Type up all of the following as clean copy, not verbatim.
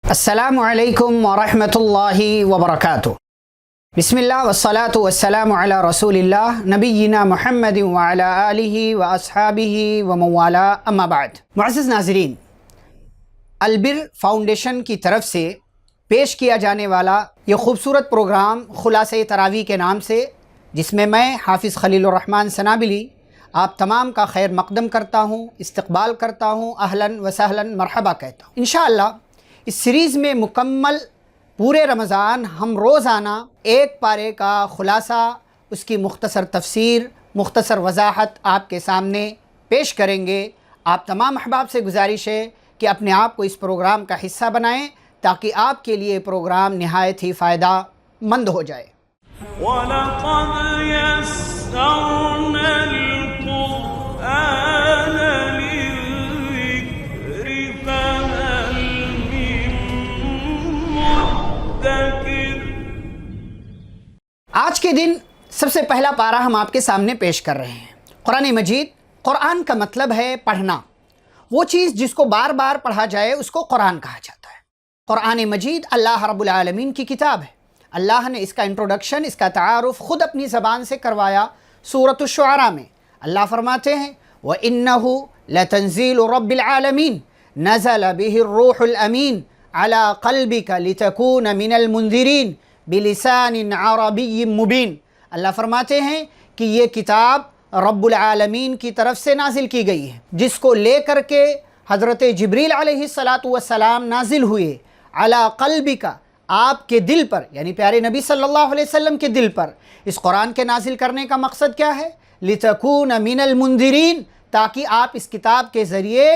السلام علیکم ورحمۃ اللہ وبرکاتہ۔ بسم اللہ والصلاة والسلام علی رسول اللہ نبینا محمد وعلی آلہ واصحابہ ومن والاہ، اما بعد۔ معزز ناظرین، البر فاؤنڈیشن کی طرف سے پیش کیا جانے والا یہ خوبصورت پروگرام خلاصہ تراویح کے نام سے، جس میں میں حافظ خلیل الرحمن سنابلی آپ تمام کا خیر مقدم کرتا ہوں، استقبال کرتا ہوں، اہلاً و سہلاً مرحبا کہتا ہوں۔ انشاءاللہ اس سیریز میں مکمل پورے رمضان ہم روزانہ ایک پارے کا خلاصہ، اس کی مختصر تفسیر، مختصر وضاحت آپ کے سامنے پیش کریں گے۔ آپ تمام احباب سے گزارش ہے کہ اپنے آپ کو اس پروگرام کا حصہ بنائیں تاکہ آپ کے لیے پروگرام نہایت ہی فائدہ مند ہو جائے۔ وَلَقَدْ يَسَّرْنَا الْقُرْآنَ لِلذِّكْرِ فَهَلْ مِن مُّدَّكِرٍ۔ آج کے دن سب سے پہلا پارہ ہم آپ کے سامنے پیش کر رہے ہیں۔ قرآن مجید، قرآن کا مطلب ہے پڑھنا۔ وہ چیز جس کو بار بار پڑھا جائے اس کو قرآن کہا جاتا ہے۔ قرآن مجید اللہ رب العالمین کی کتاب ہے۔ اللہ نے اس کا انٹروڈکشن، اس کا تعارف خود اپنی زبان سے کروایا سورۃ الشعراء میں۔ اللہ فرماتے ہیں وَإِنَّهُ لَتَنزِيلُ رَبِّ الْعَالَمِينَ نَزَلَ بِهِ الرُّوحُ الْأَمِينُ عَلَى قَلْبِكَ لِتَكُونَ مِنَ الْمُنذِرِينَ بِلِسَانٍ عَرَبِيٍّ مُبِينٍ۔ اللہ فرماتے ہیں کہ یہ کتاب رب العالمین کی طرف سے نازل کی گئی ہے، جس کو لے کر کے حضرت جبریل علیہ السلام نازل ہوئے علی قلبک، آپ کے دل پر، یعنی پیارے نبی صلی اللہ علیہ وسلم کے دل پر۔ اس قرآن کے نازل کرنے کا مقصد کیا ہے؟ لِتَكُونَ مِنَ الْمُنذِرِينَ، تاکہ آپ اس کتاب کے ذریعے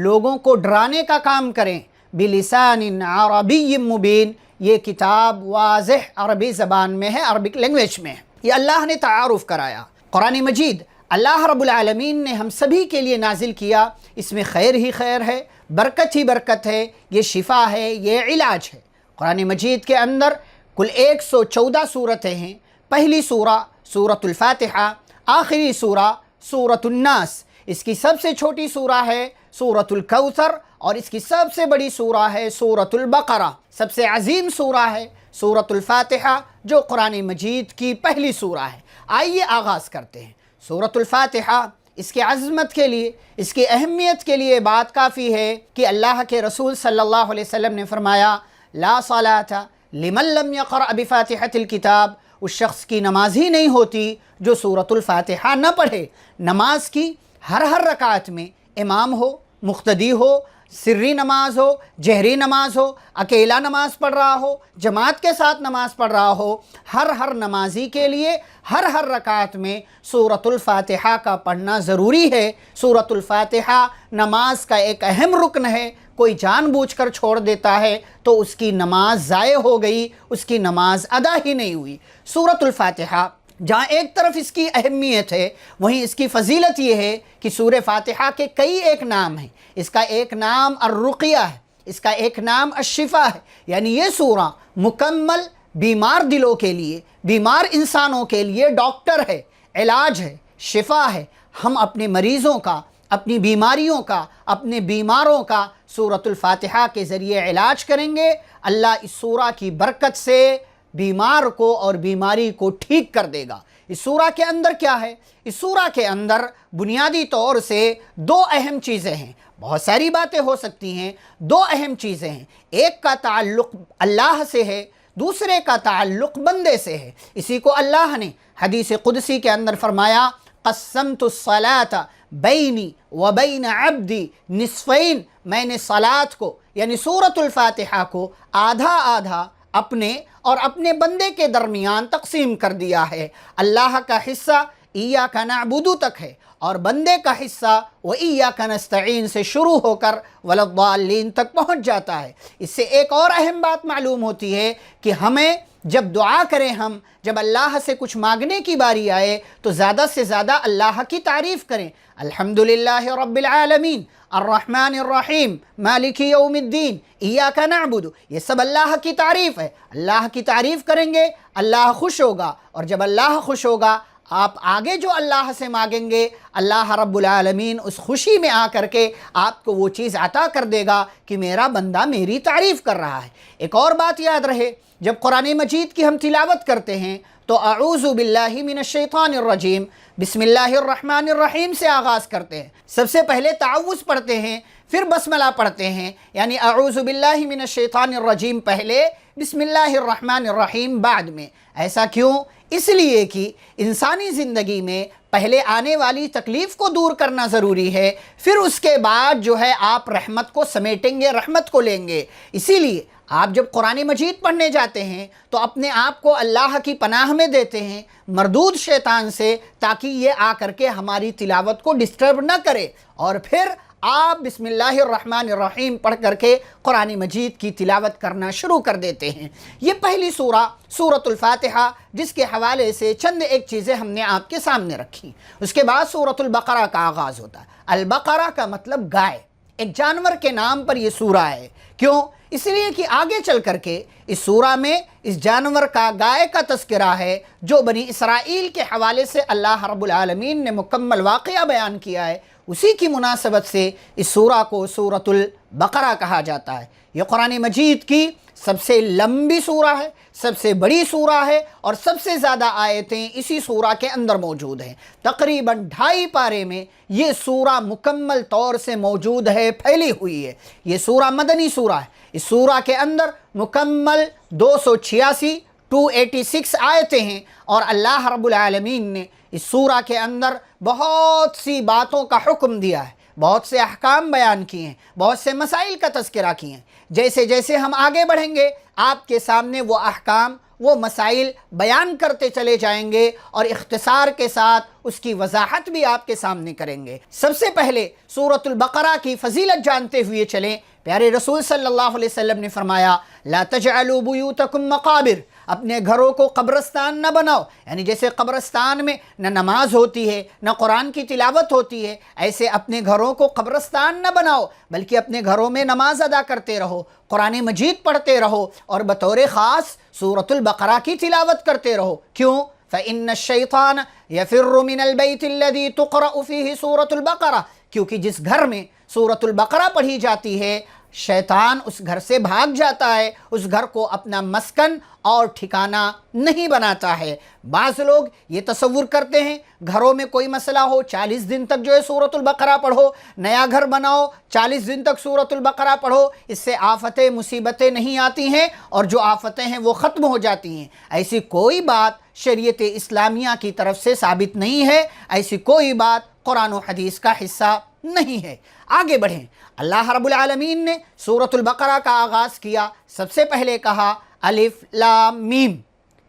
لوگوں کو ڈرانے کا کام کریں۔ بِلِسَانٍ عَرَبِيٍّ مُبِينٍ، یہ کتاب واضح عربی زبان میں ہے، عربک لینگویج میں ہے۔ یہ اللہ نے تعارف کرایا۔ قرآن مجید اللہ رب العالمین نے ہم سبھی کے لیے نازل کیا، اس میں خیر ہی خیر ہے، برکت ہی برکت ہے، یہ شفا ہے، یہ علاج ہے۔ قرآن مجید کے اندر کل 114 صورتیں ہیں۔ پہلی سورہ سورۃ الفاتحہ، آخری سورہ سورۃ الناس، اس کی سب سے چھوٹی سورہ ہے سورۃ الکوثر، اور اس کی سب سے بڑی سورہ ہے سورۃ البقرہ۔ سب سے عظیم سورہ ہے سورۃ الفاتحہ، جو قرآن مجید کی پہلی سورہ ہے۔ آئیے آغاز کرتے ہیں۔ سورۃ الفاتحہ، اس کی عظمت کے لیے، اس کی اہمیت کے لیے بات کافی ہے کہ اللہ کے رسول صلی اللہ علیہ وسلم نے فرمایا لا صلاۃ لمن لم یقرأ بفاتحۃ الکتاب، اس شخص کی نماز ہی نہیں ہوتی جو سورۃ الفاتحہ نہ پڑھے۔ نماز کی ہر رکعت میں امام ہو، مقتدی ہو، سری نماز ہو، جہری نماز ہو، اکیلا نماز پڑھ رہا ہو، جماعت کے ساتھ نماز پڑھ رہا ہو، ہر نمازی کے لیے ہر رکعت میں سورۃ الفاتحہ کا پڑھنا ضروری ہے۔ سورۃ الفاتحہ نماز کا ایک اہم رکن ہے۔ کوئی جان بوجھ کر چھوڑ دیتا ہے تو اس کی نماز ضائع ہو گئی، اس کی نماز ادا ہی نہیں ہوئی۔ سورۃ الفاتحہ جہاں ایک طرف اس کی اہمیت ہے، وہیں اس کی فضیلت یہ ہے کہ سورہ فاتحہ کے کئی ایک نام ہیں۔ اس کا ایک نام الرقیہ ہے، اس کا ایک نام الشفا ہے، یعنی یہ سورہ مکمل بیمار دلوں کے لیے، بیمار انسانوں کے لیے ڈاکٹر ہے، علاج ہے، شفا ہے۔ ہم اپنے مریضوں کا، اپنی بیماریوں کا، اپنے بیماروں کا سورۃ الفاتحہ کے ذریعے علاج کریں گے۔ اللہ اس سورہ کی برکت سے بیمار کو اور بیماری کو ٹھیک کر دے گا۔ اس سورہ کے اندر کیا ہے؟ اس سورہ کے اندر بنیادی طور سے دو اہم چیزیں ہیں۔ بہت ساری باتیں ہو سکتی ہیں، دو اہم چیزیں ہیں۔ ایک کا تعلق اللہ سے ہے، دوسرے کا تعلق بندے سے ہے۔ اسی کو اللہ نے حدیث قدسی کے اندر فرمایا قسمت الصلاۃ بینی و بین عبدی نصفین، میں نے صلاۃ کو یعنی سورۃ الفاتحہ کو آدھا آدھا اپنے اور اپنے بندے کے درمیان تقسیم کر دیا ہے۔ اللہ کا حصہ ایاک نعبد تک ہے، اور بندے کا حصہ وَإِيَّاكَ نَسْتَعِينُ سے شروع ہو کر وَلَا الضَّالِّينَ تک پہنچ جاتا ہے۔ اس سے ایک اور اہم بات معلوم ہوتی ہے کہ ہمیں جب دعا کریں، ہم جب اللہ سے کچھ مانگنے کی باری آئے تو زیادہ سے زیادہ اللہ کی تعریف کریں۔ الحمدللہ رب العالمین، الرحمن الرحیم، مالک یوم الدین، ایاک نعبد، یہ سب اللہ کی تعریف ہے۔ اللہ کی تعریف کریں گے، اللہ خوش ہوگا، اور جب اللہ خوش ہوگا آپ آگے جو اللہ سے مانگیں گے اللہ رب العالمین اس خوشی میں آ کر کے آپ کو وہ چیز عطا کر دے گا کہ میرا بندہ میری تعریف کر رہا ہے۔ ایک اور بات یاد رہے، جب قرآن مجید کی ہم تلاوت کرتے ہیں تو اعوذ باللہ من الشیطان الرجیم بسم اللہ الرحمن الرحیم سے آغاز کرتے ہیں۔ سب سے پہلے تعوذ پڑھتے ہیں، پھر بسملہ پڑھتے ہیں، یعنی اعوذ باللہ من الشیطان الرجیم پہلے، بسم اللہ الرحمن الرحیم بعد میں۔ ایسا کیوں؟ اس لیے کہ انسانی زندگی میں پہلے آنے والی تکلیف کو دور کرنا ضروری ہے، پھر اس کے بعد جو ہے آپ رحمت کو سمیٹیں گے، رحمت کو لیں گے۔ اسی لیے آپ جب قرآن مجید پڑھنے جاتے ہیں تو اپنے آپ کو اللہ کی پناہ میں دیتے ہیں مردود شیطان سے، تاکہ یہ آ کر کے ہماری تلاوت کو ڈسٹرب نہ کرے، اور پھر آپ بسم اللہ الرحمن الرحیم پڑھ کر کے قرآن مجید کی تلاوت کرنا شروع کر دیتے ہیں۔ یہ پہلی سورہ سورۃ الفاتحہ، جس کے حوالے سے چند ایک چیزیں ہم نے آپ کے سامنے رکھی۔ اس کے بعد سورۃ البقرہ کا آغاز ہوتا ہے۔ البقرہ کا مطلب گائے، ایک جانور کے نام پر یہ سورہ ہے۔ کیوں؟ اس لیے کہ آگے چل کر کے اس سورہ میں اس جانور کا، گائے کا تذکرہ ہے، جو بنی اسرائیل کے حوالے سے اللہ رب العالمین نے مکمل واقعہ بیان کیا ہے۔ اسی کی مناسبت سے اس سورہ کو سورۃ البقرہ کہا جاتا ہے۔ یہ قرآن مجید کی سب سے لمبی سورہ ہے، سب سے بڑی سورہ ہے، اور سب سے زیادہ آیتیں اسی سورہ کے اندر موجود ہیں۔ تقریباً 2.5 پارے میں یہ سورہ مکمل طور سے موجود ہے، پھیلی ہوئی ہے۔ یہ سورہ مدنی سورہ ہے۔ اس سورہ کے اندر مکمل 286 آیتیں ہیں، اور اللہ رب العالمین نے اس سورہ کے اندر بہت سی باتوں کا حکم دیا ہے، بہت سے احکام بیان کیے ہیں، بہت سے مسائل کا تذکرہ کیے ہیں۔ جیسے جیسے ہم آگے بڑھیں گے آپ کے سامنے وہ احکام، وہ مسائل بیان کرتے چلے جائیں گے، اور اختصار کے ساتھ اس کی وضاحت بھی آپ کے سامنے کریں گے۔ سب سے پہلے سورۃ البقرہ کی فضیلت جانتے ہوئے چلیں۔ پیارے رسول صلی اللہ علیہ وسلم نے فرمایا لا تجعلوا بیوتکم مقابر، اپنے گھروں کو قبرستان نہ بناؤ، یعنی جیسے قبرستان میں نہ نماز ہوتی ہے نہ قرآن کی تلاوت ہوتی ہے، ایسے اپنے گھروں کو قبرستان نہ بناؤ، بلکہ اپنے گھروں میں نماز ادا کرتے رہو، قرآن مجید پڑھتے رہو، اور بطور خاص سورۃ البقرہ کی تلاوت کرتے رہو۔ کیوں؟ فإن الشیطان یفر من البیت الذی تقرأ فیہ سورۃ البقرہ، کیونکہ جس گھر میں سورۃ البقرہ پڑھی جاتی ہے شیطان اس گھر سے بھاگ جاتا ہے، اس گھر کو اپنا مسکن اور ٹھکانہ نہیں بناتا ہے۔ بعض لوگ یہ تصور کرتے ہیں گھروں میں کوئی مسئلہ ہو 40 دن تک جو ہے سورۃ البقرہ پڑھو، نیا گھر بناؤ 40 دن تک سورۃ البقرہ پڑھو، اس سے آفتیں مصیبتیں نہیں آتی ہیں، اور جو آفتیں ہیں وہ ختم ہو جاتی ہیں۔ ایسی کوئی بات شریعت اسلامیہ کی طرف سے ثابت نہیں ہے، ایسی کوئی بات قرآن و حدیث کا حصہ نہیں ہے۔ آگے بڑھیں۔ اللہ رب العالمین نے سورۃ البقرہ کا آغاز کیا، سب سے پہلے کہا الف لام میم،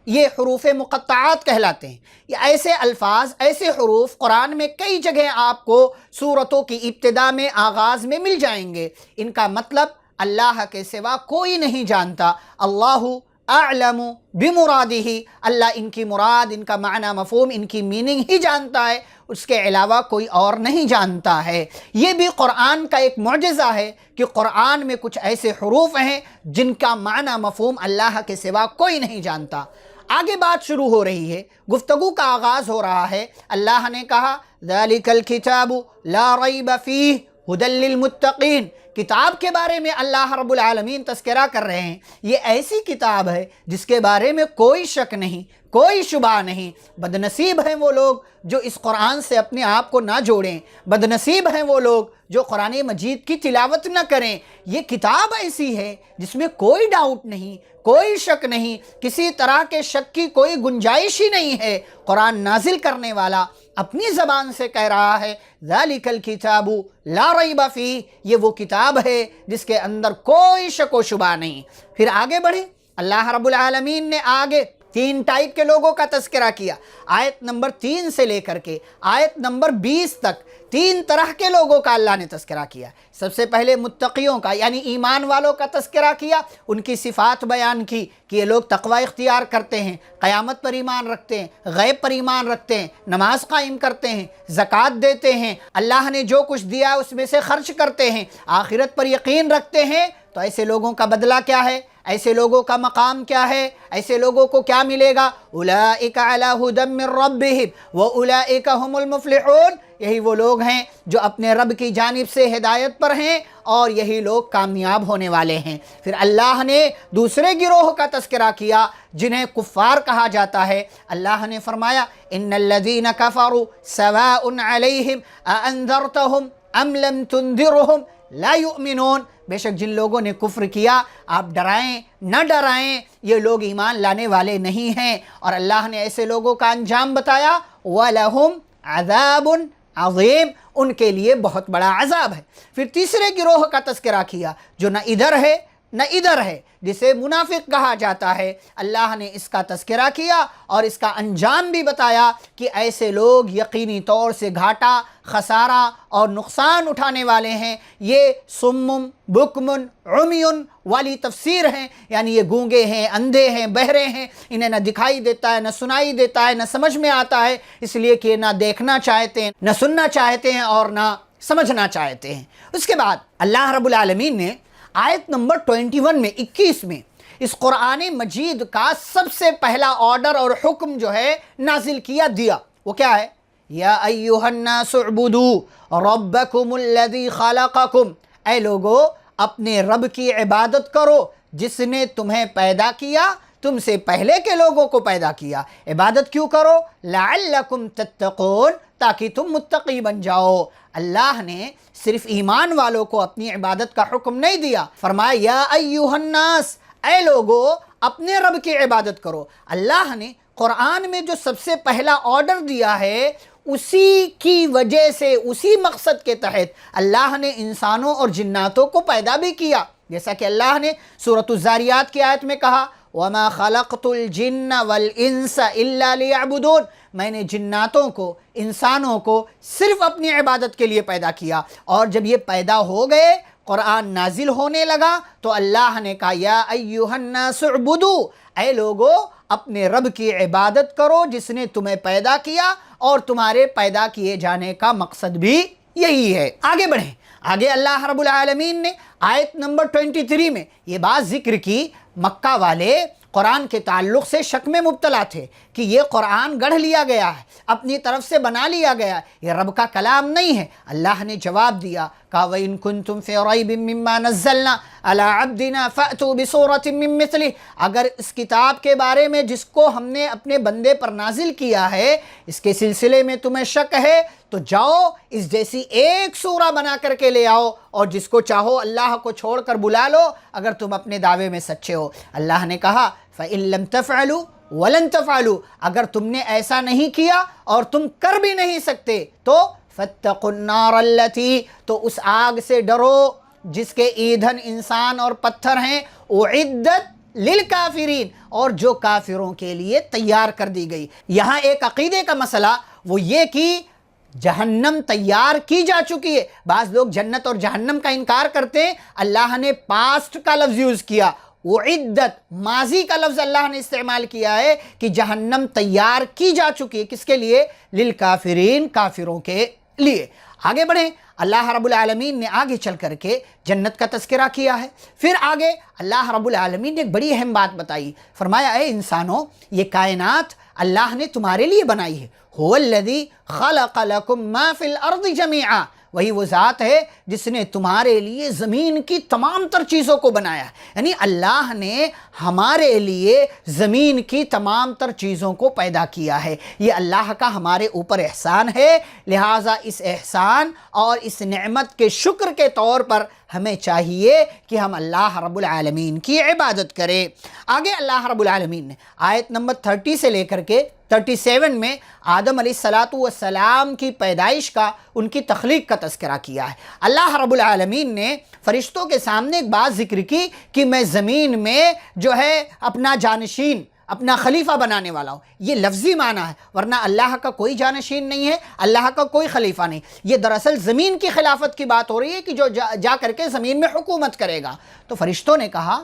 یہ حروف مقطعات کہلاتے ہیں۔ یہ ایسے الفاظ، ایسے حروف قرآن میں کئی جگہ آپ کو سورتوں کی ابتدا میں، آغاز میں مل جائیں گے۔ ان کا مطلب اللہ کے سوا کوئی نہیں جانتا، اللہ اعلم بمرادہ، اللہ ان کی مراد، ان کا معنی مفہوم، ان کی میننگ ہی جانتا ہے، اس کے علاوہ کوئی اور نہیں جانتا ہے۔ یہ بھی قرآن کا ایک معجزہ ہے کہ قرآن میں کچھ ایسے حروف ہیں جن کا معنی مفہوم اللہ کے سوا کوئی نہیں جانتا۔ آگے بات شروع ہو رہی ہے، گفتگو کا آغاز ہو رہا ہے۔ اللہ نے کہا ذَلِكَ الْكِتَابُ لَا رَيْبَ فِيهِ هُدًى لِّلْمُتَّقِينَ، کتاب کے بارے میں اللہ رب العالمین تذکرہ کر رہے ہیں۔ یہ ایسی کتاب ہے جس کے بارے میں کوئی شک نہیں، کوئی شبہ نہیں۔ بدنصیب ہیں وہ لوگ جو اس قرآن سے اپنے آپ کو نہ جوڑیں، بدنصیب ہیں وہ لوگ جو قرآن مجید کی تلاوت نہ کریں۔ یہ کتاب ایسی ہے جس میں کوئی ڈاؤٹ نہیں، کوئی شک نہیں، کسی طرح کے شک کی کوئی گنجائش ہی نہیں ہے۔ قرآن نازل کرنے والا اپنی زبان سے کہہ رہا ہے ذَلِكَ الْكِتَابُ لَا رَيْبَ فِيهِ، یہ وہ کتاب ہے جس کے اندر کوئی شک و شبہ نہیں۔ پھر آگے بڑھیں۔ اللہ رب العالمین نے آگے 3 ٹائپ کے لوگوں کا تذکرہ کیا۔ آیت نمبر 3 سے لے کر کے آیت نمبر 20 تک 3 طرح کے لوگوں کا اللہ نے تذکرہ کیا۔ سب سے پہلے متقیوں کا، یعنی ایمان والوں کا تذکرہ کیا، ان کی صفات بیان کی کہ یہ لوگ تقوی اختیار کرتے ہیں، قیامت پر ایمان رکھتے ہیں، غیب پر ایمان رکھتے ہیں، نماز قائم کرتے ہیں، زکوٰۃ دیتے ہیں، اللہ نے جو کچھ دیا اس میں سے خرچ کرتے ہیں، آخرت پر یقین رکھتے ہیں۔ تو ایسے لوگوں کا بدلہ کیا ہے؟ ایسے لوگوں کا مقام کیا ہے، ایسے لوگوں کو کیا ملے گا؟ اولئک علی ھدی من ربہم واولئک ھم المفلحون، یہی وہ لوگ ہیں جو اپنے رب کی جانب سے ہدایت پر ہیں اور یہی لوگ کامیاب ہونے والے ہیں۔ پھر اللہ نے دوسرے گروہ کا تذکرہ کیا جنہیں کفار کہا جاتا ہے۔ اللہ نے فرمایا ان الذین کفروا سواء علیہم اانذرتہم ام لم تنذرہم لا یؤمنون، بے شک جن لوگوں نے کفر کیا آپ ڈرائیں نہ ڈرائیں یہ لوگ ایمان لانے والے نہیں ہیں۔ اور اللہ نے ایسے لوگوں کا انجام بتایا وَلَهُمْ عَذَابٌ عظیم، ان کے لیے بہت بڑا عذاب ہے۔ پھر تیسرے گروہ کا تذکرہ کیا جو نہ ادھر ہے نہ ادھر ہے، جسے منافق کہا جاتا ہے۔ اللہ نے اس کا تذکرہ کیا اور اس کا انجام بھی بتایا کہ ایسے لوگ یقینی طور سے گھاٹا، خسارہ اور نقصان اٹھانے والے ہیں۔ یہ سمم بکمن عمیون والی تفسیر ہیں، یعنی یہ گونگے ہیں، اندھے ہیں، بہرے ہیں، انہیں نہ دکھائی دیتا ہے، نہ سنائی دیتا ہے، نہ سمجھ میں آتا ہے، اس لیے کہ نہ دیکھنا چاہتے ہیں، نہ سننا چاہتے ہیں اور نہ سمجھنا چاہتے ہیں۔ اس کے بعد اللہ رب العالمین نے آیت نمبر 21 میں 21 میں اس قرآن مجید کا سب سے پہلا آرڈر اور حکم جو ہے نازل کیا دیا، وہ کیا ہے؟ یا ایھا الناس اعبدوا ربکم الذی خلقکم، اے لوگو اپنے رب کی عبادت کرو جس نے تمہیں پیدا کیا، تم سے پہلے کے لوگوں کو پیدا کیا۔ عبادت کیوں کرو؟ لعلکم تتقون، تاکہ تم متقی بن جاؤ۔ اللہ نے صرف ایمان والوں کو اپنی عبادت کا حکم نہیں دیا، فرمایا یا ایھا الناس، اے لوگو اپنے رب کی عبادت کرو۔ اللہ نے قرآن میں جو سب سے پہلا آرڈر دیا ہے اسی کی وجہ سے، اسی مقصد کے تحت اللہ نے انسانوں اور جناتوں کو پیدا بھی کیا، جیسا کہ اللہ نے سورۃ الذاریات کی آیت میں کہا وَمَا خَلَقْتُ الْجِنَّ وَالْإِنسَ إِلَّا لِيَعْبُدُونَ، میں نے جناتوں کو، انسانوں کو صرف اپنی عبادت کے لیے پیدا کیا۔ اور جب یہ پیدا ہو گئے، قرآن نازل ہونے لگا تو اللہ نے کہا یا ایھا الناس اعبدوا، اے لوگو اپنے رب کی عبادت کرو جس نے تمہیں پیدا کیا، اور تمہارے پیدا کیے جانے کا مقصد بھی یہی ہے۔ آگے بڑھیں، آگے اللہ رب العالمین نے آیت نمبر 23 میں یہ بات ذکر کی، مکہ والے قرآن کے تعلق سے شک میں مبتلا تھے کہ یہ قرآن گڑھ لیا گیا ہے، اپنی طرف سے بنا لیا گیا ہے، یہ رب کا کلام نہیں ہے۔ اللہ نے جواب دیا کہا وَإِن كُنتُمْ فِي رَيْبٍ مِّمَّا نَزَّلْنَا عَلَىٰ عَبْدِنَا فَأْتُوا بِسُورَةٍ مِّن مِّثْلِهِ، اگر اس کتاب کے بارے میں جس کو ہم نے اپنے بندے پر نازل کیا ہے اس کے سلسلے میں تمہیں شک ہے تو جاؤ اس جیسی ایک سورہ بنا کر کے لے آؤ، اور جس کو چاہو اللہ کو چھوڑ کر بلا لو اگر تم اپنے دعوے میں سچے ہو۔ اللہ نے کہا فَإِن لَمْ تَفْعَلُوا وَلَن تَفْعَلُوا، اگر تم نے ایسا نہیں کیا اور تم کر بھی نہیں سکتے تو فَاتَّقُوا النَّارَ الَّتِي، تو اس آگ سے ڈرو جس کے ایندھن انسان اور پتھر ہیں، اُعِدَّت للکافرین، اور جو کافروں کے لیے تیار کر دی گئی۔ یہاں ایک عقیدے کا مسئلہ وہ یہ کہ جہنم تیار کی جا چکی ہے۔ بعض لوگ جنت اور جہنم کا انکار کرتے ہیں، اللہ نے پاسٹ کا لفظ یوز کیا، وعدت ماضی کا لفظ اللہ نے استعمال کیا ہے کہ جہنم تیار کی جا چکی ہے، کس کے لیے؟ للکافرین، کافروں کے لیے۔ آگے بڑھیں، اللہ رب العالمین نے آگے چل کر کے جنت کا تذکرہ کیا ہے۔ پھر آگے اللہ رب العالمین نے ایک بڑی اہم بات بتائی، فرمایا اے انسانوں یہ کائنات اللہ نے تمہارے لیے بنائی ہے۔ هو الذی خلق لکم ما فی الارض جمیعا، وہی وہ ذات ہے جس نے تمہارے لیے زمین کی تمام تر چیزوں کو بنایا ہے، یعنی اللہ نے ہمارے لیے زمین کی تمام تر چیزوں کو پیدا کیا ہے۔ یہ اللہ کا ہمارے اوپر احسان ہے، لہٰذا اس احسان اور اس نعمت کے شکر کے طور پر ہمیں چاہیے کہ ہم اللہ رب العالمین کی عبادت کریں۔ آگے اللہ رب العالمین نے آیت نمبر 30 سے لے کر کے 37 میں آدم علیہ السلام کی پیدائش کا، ان کی تخلیق کا تذکرہ کیا ہے۔ اللہ رب العالمین نے فرشتوں کے سامنے ایک بات ذکر کی کہ میں زمین میں جو ہے اپنا جانشین، اپنا خلیفہ بنانے والا ہوں۔ یہ لفظی معنی ہے، ورنہ اللہ کا کوئی جانشین نہیں ہے، اللہ کا کوئی خلیفہ نہیں۔ یہ دراصل زمین کی خلافت کی بات ہو رہی ہے کہ جو جا کر کے زمین میں حکومت کرے گا۔ تو فرشتوں نے کہا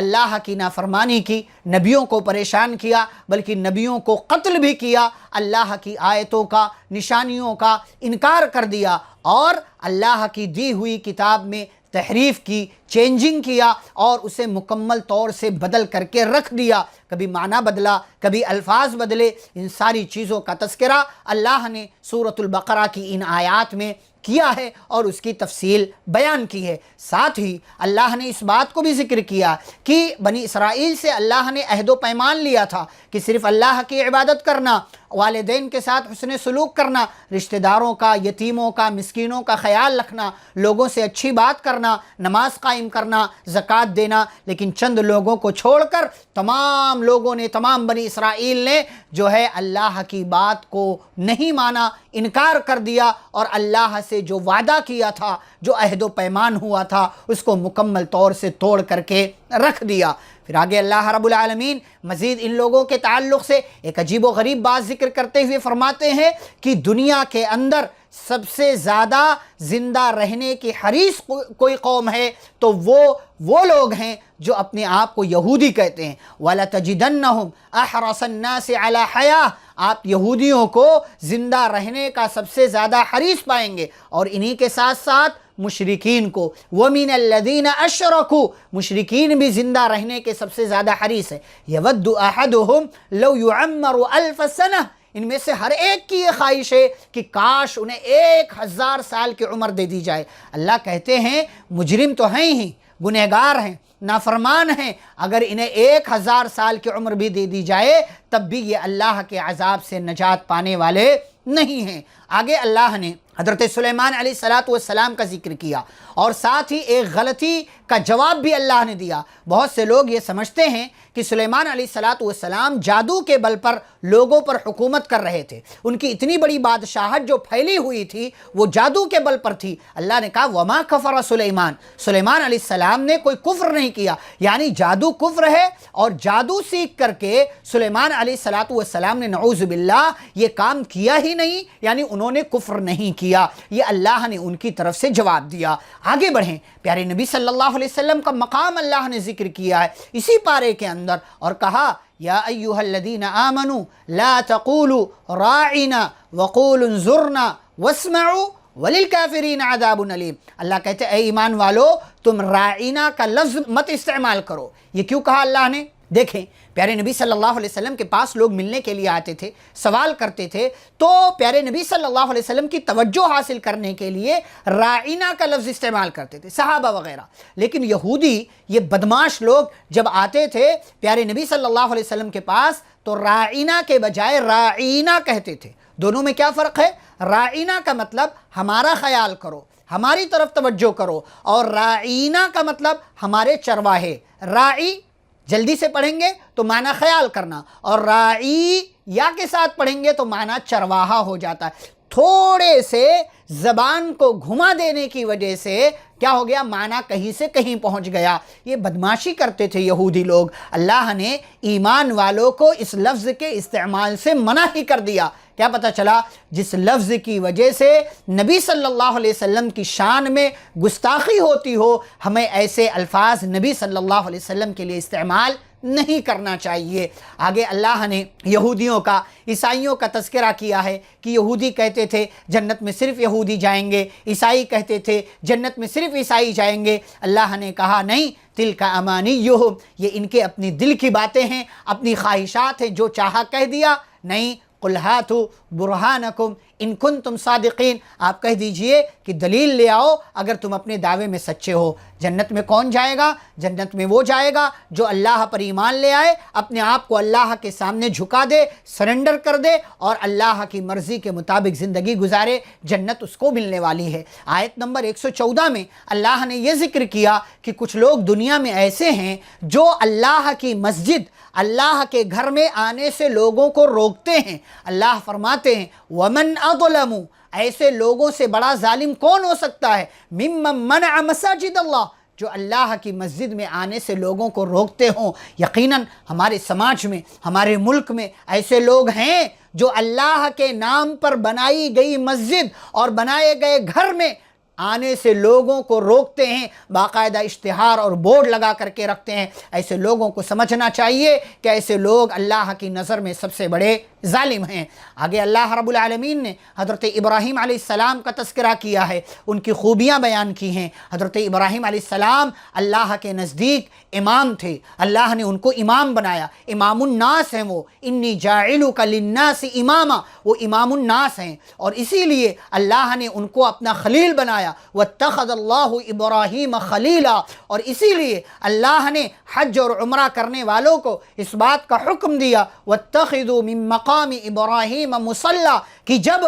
اللہ کی نافرمانی کی، نبیوں کو پریشان کیا، بلکہ نبیوں کو قتل بھی کیا، اللہ کی آیتوں کا، نشانیوں کا انکار کر دیا، اور اللہ کی دی ہوئی کتاب میں تحریف کی، چینجنگ کیا، اور اسے مکمل طور سے بدل کر کے رکھ دیا، کبھی معنی بدلا، کبھی الفاظ بدلے۔ ان ساری چیزوں کا تذکرہ اللہ نے سورۃ البقرہ کی ان آیات میں کیا ہے اور اس کی تفصیل بیان کی ہے۔ ساتھ ہی اللہ نے اس بات کو بھی ذکر کیا کہ بنی اسرائیل سے اللہ نے عہد و پیمان لیا تھا کہ صرف اللہ کی عبادت کرنا، والدین کے ساتھ حسن سلوک کرنا، رشتہ داروں کا، یتیموں کا، مسکینوں کا خیال رکھنا، لوگوں سے اچھی بات کرنا، نماز قائم کرنا، زکوٰۃ دینا، لیکن چند لوگوں کو چھوڑ کر تمام لوگوں نے، تمام بنی اسرائیل نے جو ہے اللہ کی بات کو نہیں مانا، انکار کر دیا، اور اللہ سے جو وعدہ کیا تھا، جو عہد و پیمان ہوا تھا، اس کو مکمل طور سے توڑ کر کے رکھ دیا۔ پھر آگے اللہ رب العالمین مزید ان لوگوں کے تعلق سے ایک عجیب و غریب بات ذکر کرتے ہوئے فرماتے ہیں کہ دنیا کے اندر سب سے زیادہ زندہ رہنے کی حریص کوئی قوم ہے تو وہ لوگ ہیں جو اپنے آپ کو یہودی کہتے ہیں۔ وَلَتَجِدَنَّهُمْ أَحْرَصَ النَّاسِ عَلَى حَيَاةٍ، آپ یہودیوں کو زندہ رہنے کا سب سے زیادہ حریص پائیں گے، اور انہی کے ساتھ ساتھ مشرکین کو، وَمِنَ الَّذِينَ أَشْرَكُوا، مشرکین بھی زندہ رہنے کے سب سے زیادہ حریص ہیں۔ يَوَدُّ أَحَدُهُمْ لَوْ يُعَمَّرُ أَلْفَ سَنَةٍ، ان میں سے ہر ایک کی یہ خواہش ہے کہ کاش انہیں 1000 سال کی عمر دے دی جائے۔ اللہ کہتے ہیں مجرم تو ہیں ہی، گنہگار ہیں، نافرمان ہیں، اگر انہیں 1000 سال کی عمر بھی دے دی جائے تب بھی یہ اللہ کے عذاب سے نجات پانے والے نہیں ہیں۔ آگے اللہ نے حضرت سلیمان علیہ السلام کا ذکر کیا، اور ساتھ ہی ایک غلطی کا جواب بھی اللہ نے دیا۔ بہت سے لوگ یہ سمجھتے ہیں کہ سلیمان علیہ السلام جادو کے بل پر لوگوں پر حکومت کر رہے تھے، ان کی اتنی بڑی بادشاہت جو پھیلی ہوئی تھی وہ جادو کے بل پر تھی۔ اللہ نے کہا وَمَا كَفَرَ سلیمان، سلیمان علیہ السلام نے کوئی کفر نہیں کیا، یعنی جادو کفر ہے، اور جادو سیکھ کر کے سلیمان علیہ السلام نے نعوذ باللہ یہ کام کیا ہی نہیں، یعنی انہوں نے کفر نہیں کیا، یہ اللہ نے ان کی طرف سے جواب دیا۔ آگے بڑھیں، پیارے نبی صلی اللہ علیہ وسلم کا مقام اللہ نے ذکر کیا ہے اسی پارے کے اندر، اور کہا یا ایہا الذین آمنوا لا تقولوا راعنا وقولوا انظرنا واسمعوا وللکافرین عذاب علیم۔ اللہ کہتے اے ایمان والو تم راعنا کا لفظ مت استعمال کرو۔ یہ کیوں کہا اللہ نے؟ دیکھیں پیارے نبی صلی اللہ علیہ وسلم کے پاس لوگ ملنے کے لیے آتے تھے، سوال کرتے تھے، تو پیارے نبی صلی اللہ علیہ وسلم کی توجہ حاصل کرنے کے لیے راعنا کا لفظ استعمال کرتے تھے صحابہ وغیرہ، لیکن یہودی یہ بدماش لوگ جب آتے تھے پیارے نبی صلی اللہ علیہ وسلم کے پاس تو راعنا کے بجائے راعینا کہتے تھے۔ دونوں میں کیا فرق ہے؟ راعینا کا مطلب ہمارا خیال کرو، ہماری طرف توجہ کرو، اور راعینا کا مطلب ہمارے چرواہے۔ راعی جلدی سے پڑھیں گے تو معنی خیال کرنا، اور راعی یا کے ساتھ پڑھیں گے تو معنی چرواہا ہو جاتا ہے۔ تھوڑے سے زبان کو گھما دینے کی وجہ سے کیا ہو گیا؟ معنی کہیں سے کہیں پہنچ گیا۔ یہ بدماشی کرتے تھے یہودی لوگ۔ اللہ نے ایمان والوں کو اس لفظ کے استعمال سے منع ہی کر دیا۔ کیا پتہ چلا؟ جس لفظ کی وجہ سے نبی صلی اللہ علیہ وسلم کی شان میں گستاخی ہوتی ہو، ہمیں ایسے الفاظ نبی صلی اللہ علیہ وسلم کے لیے استعمال نہیں کرنا چاہیے۔ آگے اللہ نے یہودیوں کا، عیسائیوں کا تذکرہ کیا ہے کہ یہودی کہتے تھے جنت میں صرف یہودی جائیں گے، عیسائی کہتے تھے جنت میں صرف عیسائی جائیں گے۔ اللہ نے کہا نہیں، تلک امانیہم، یہ ان کے اپنی دل کی باتیں ہیں، اپنی خواہشات ہیں، جو چاہا کہہ دیا۔ نہیں، قل ہاتوا برہانکم ان کنتم صادقین، آپ کہہ دیجئے کہ دلیل لے آؤ اگر تم اپنے دعوے میں سچے ہو۔ جنت میں کون جائے گا؟ جنت میں وہ جائے گا جو اللہ پر ایمان لے آئے، اپنے آپ کو اللہ کے سامنے جھکا دے، سرنڈر کر دے، اور اللہ کی مرضی کے مطابق زندگی گزارے، جنت اس کو ملنے والی ہے۔ آیت نمبر 114 میں اللہ نے یہ ذکر کیا کہ کچھ لوگ دنیا میں ایسے ہیں جو اللہ کی مسجد، اللہ کے گھر میں آنے سے لوگوں کو روکتے ہیں۔ اللہ فرماتے ہیں وَمَنْ أَظْلَمُ، ایسے لوگوں سے بڑا ظالم کون ہو سکتا ہے؟ مِمَّن مَنَعَ مَسَاجِدَ اللہ، جو اللہ کی مسجد میں آنے سے لوگوں کو روکتے ہوں۔ یقیناً ہمارے سماج میں، ہمارے ملک میں ایسے لوگ ہیں جو اللہ کے نام پر بنائی گئی مسجد اور بنائے گئے گھر میں آنے سے لوگوں کو روکتے ہیں، باقاعدہ اشتہار اور بورڈ لگا کر کے رکھتے ہیں، ایسے لوگوں کو سمجھنا چاہیے کہ ایسے لوگ اللہ کی نظر میں سب سے بڑے ظالم ہیں۔ آگے اللہ رب العالمین نے حضرت ابراہیم علیہ السلام کا تذکرہ کیا ہے، ان کی خوبیاں بیان کی ہیں۔ حضرت ابراہیم علیہ السلام اللہ کے نزدیک امام تھے، اللہ نے ان کو امام بنایا، امام الناس ہیں وہ، انی جاعلک للناس اماما، وہ امام الناس ہیں، اور اسی لیے اللہ نے ان کو اپنا خلیل بنایا، واتخذ اللہ ابراہیم خلیلا، اور اسی لیے اللہ نے حج اور عمرہ کرنے والوں کو اس بات کا حکم دیا، واتخذوا من مقام ابراہیم مصلی، کہ جب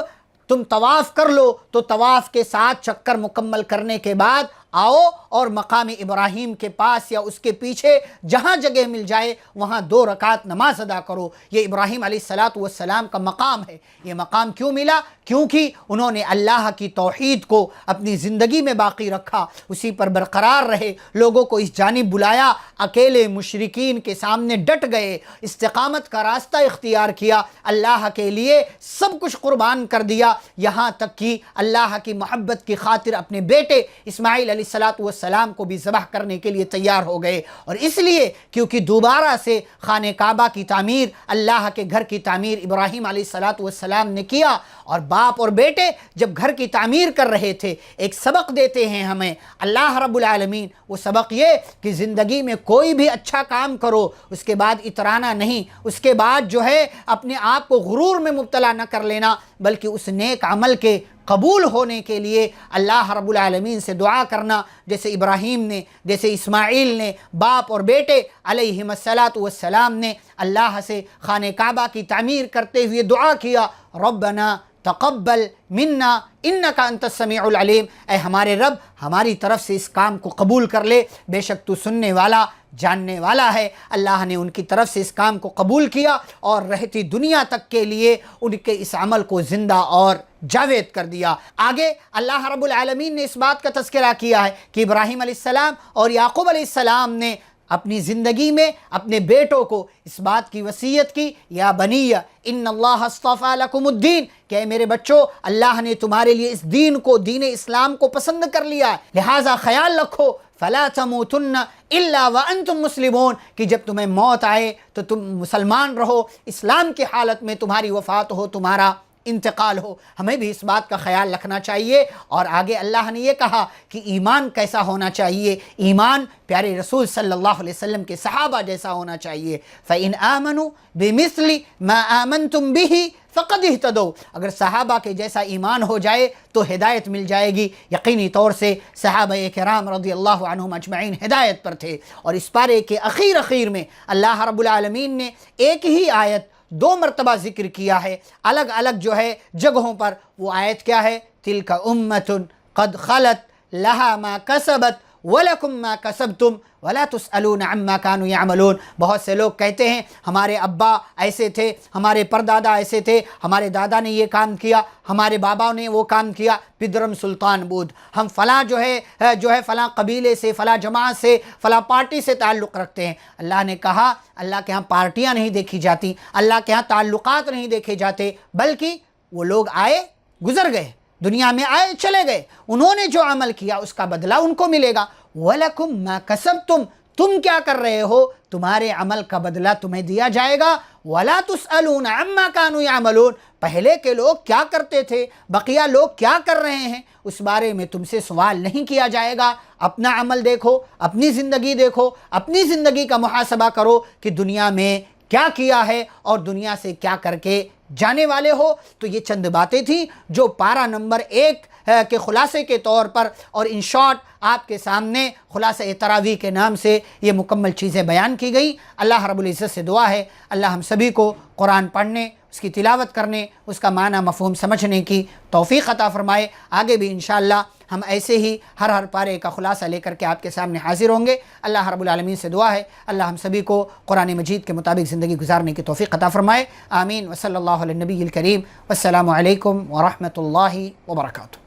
تم طواف کر لو تو طواف کے ساتھ چکر مکمل کرنے کے بعد آؤ اور مقام ابراہیم کے پاس یا اس کے پیچھے جہاں جگہ مل جائے وہاں 2 رکعت نماز ادا کرو۔ یہ ابراہیم علیہ السلام کا مقام ہے۔ یہ مقام کیوں ملا؟ کیونکہ انہوں نے اللہ کی توحید کو اپنی زندگی میں باقی رکھا، اسی پر برقرار رہے، لوگوں کو اس جانب بلایا، اکیلے مشرکین کے سامنے ڈٹ گئے، استقامت کا راستہ اختیار کیا، اللہ کے لیے سب کچھ قربان کر دیا، یہاں تک کہ اللہ کی محبت کی خاطر اپنے بیٹے اسماعیل علیہ السلام کو بھی ذبح کرنے کے لیے تیار ہو گئے۔ اور اس لیے کیونکہ دوبارہ سے خانہ کعبہ کی تعمیر، اللہ کے گھر کی تعمیر ابراہیم علیہ السلام نے کیا، اور باپ اور بیٹے جب گھر کی تعمیر کر رہے تھے، ایک سبق دیتے ہیں ہمیں اللہ رب العالمین، وہ سبق یہ کہ زندگی میں کوئی بھی اچھا کام کرو، اس کے بعد اترانا نہیں، اس کے بعد جو ہے اپنے آپ کو غرور میں مبتلا نہ کر لینا، بلکہ اس نیک عمل کے قبول ہونے کے لیے اللہ رب العالمین سے دعا کرنا، جیسے ابراہیم نے، جیسے اسماعیل نے، باپ اور بیٹے علیہم السلام نے اللہ سے خانہ کعبہ کی تعمیر کرتے ہوئے دعا کیا، ربنا تقبل منا انک انت السمیع العلیم، اے ہمارے رب ہماری طرف سے اس کام کو قبول کر لے، بے شک تو سننے والا جاننے والا ہے۔ اللہ نے ان کی طرف سے اس کام کو قبول کیا اور رہتی دنیا تک کے لیے ان کے اس عمل کو زندہ اور جاوید کر دیا۔ آگے اللہ رب العالمین نے اس بات کا تذکرہ کیا ہے کہ ابراہیم علیہ السلام اور یعقوب علیہ السلام نے اپنی زندگی میں اپنے بیٹوں کو اس بات کی وصیت کی، یا بنی ان اللہ اصطفیٰ لکم الدین، کہ اے میرے بچوں اللہ نے تمہارے لیے اس دین کو، دین اسلام کو پسند کر لیا، لہٰذا خیال رکھو فلا تموتن الا وانتم مسلمون، کہ جب تمہیں موت آئے تو تم مسلمان رہو، اسلام کی حالت میں تمہاری وفات ہو، تمہارا انتقال ہو۔ ہمیں بھی اس بات کا خیال رکھنا چاہیے۔ اور آگے اللہ نے یہ کہا کہ ایمان کیسا ہونا چاہیے، ایمان پیارے رسول صلی اللہ علیہ وسلم کے صحابہ جیسا ہونا چاہیے۔ فَإِنْ آمَنُوا بِمِثْلِ مَا آمَنْتُمْ بِهِ فَقَدْ اهْتَدَوْا، اگر صحابہ کے جیسا ایمان ہو جائے تو ہدایت مل جائے گی۔ یقینی طور سے صحابہ کرام رضی اللہ عنہم اجمعین ہدایت پر تھے۔ اور اس پارے کے اخیر میں اللہ رب العالمین نے ایک ہی آیت 2 مرتبہ ذکر کیا ہے، الگ الگ جو ہے جگہوں پر۔ وہ آیت کیا ہے؟ تِلْكَ أُمَّةٌ قَدْ خَلَتْ لَهَا مَا كَسَبَتْ وَلَكُمْ مَا كَسَبْتُمْ وَلَا تُسْأَلُونَ عَمَّا كَانُوا يَعْمَلُونَ۔ بہت سے لوگ کہتے ہیں ہمارے ابا ایسے تھے، ہمارے پردادا ایسے تھے، ہمارے دادا نے یہ کام کیا، ہمارے بابا نے وہ کام کیا، پدرم سلطان بود، ہم فلاں جو ہے فلاں قبیلے سے، فلاں جماعت سے، فلاں پارٹی سے تعلق رکھتے ہیں۔ اللہ نے کہا اللہ کے ہاں پارٹیاں نہیں دیکھی جاتی، اللہ کے ہاں تعلقات نہیں دیکھے جاتے، بلکہ وہ لوگ آئے گزر گئے، دنیا میں آئے چلے گئے، انہوں نے جو عمل کیا اس کا بدلہ ان کو ملے گا۔ وَلَكُمْ مَا كَسَبْتُمْ، تم کیا کر رہے ہو تمہارے عمل کا بدلہ تمہیں دیا جائے گا۔ وَلَا تُسْأَلُونَ عَمَّا كَانُوا يَعْمَلُونَ، پہلے کے لوگ کیا کرتے تھے، بقیہ لوگ کیا کر رہے ہیں، اس بارے میں تم سے سوال نہیں کیا جائے گا۔ اپنا عمل دیکھو، اپنی زندگی دیکھو، اپنی زندگی کا محاسبہ کرو کہ دنیا میں کیا کیا ہے اور دنیا سے کیا کر کے جانے والے ہو۔ تو یہ چند باتیں تھیں جو پارہ نمبر 1 کے خلاصے کے طور پر، اور ان شارٹ آپ کے سامنے خلاصہ تراویح کے نام سے یہ مکمل چیزیں بیان کی گئیں۔ اللہ رب العزت سے دعا ہے اللہ ہم سبھی کو قرآن پڑھنے، اس کی تلاوت کرنے، اس کا معنی مفہوم سمجھنے کی توفیق عطا فرمائے۔ آگے بھی انشاءاللہ ہم ایسے ہی ہر پارے کا خلاصہ لے کر کے آپ کے سامنے حاضر ہوں گے۔ اللہ رب العالمین سے دعا ہے اللہ ہم سبھی کو قرآن مجید کے مطابق زندگی گزارنے کی توفیق عطا فرمائے۔ آمین۔ وصلی اللہ علی النبی الکریم۔ والسلام علیکم ورحمۃ اللہ وبرکاتہ۔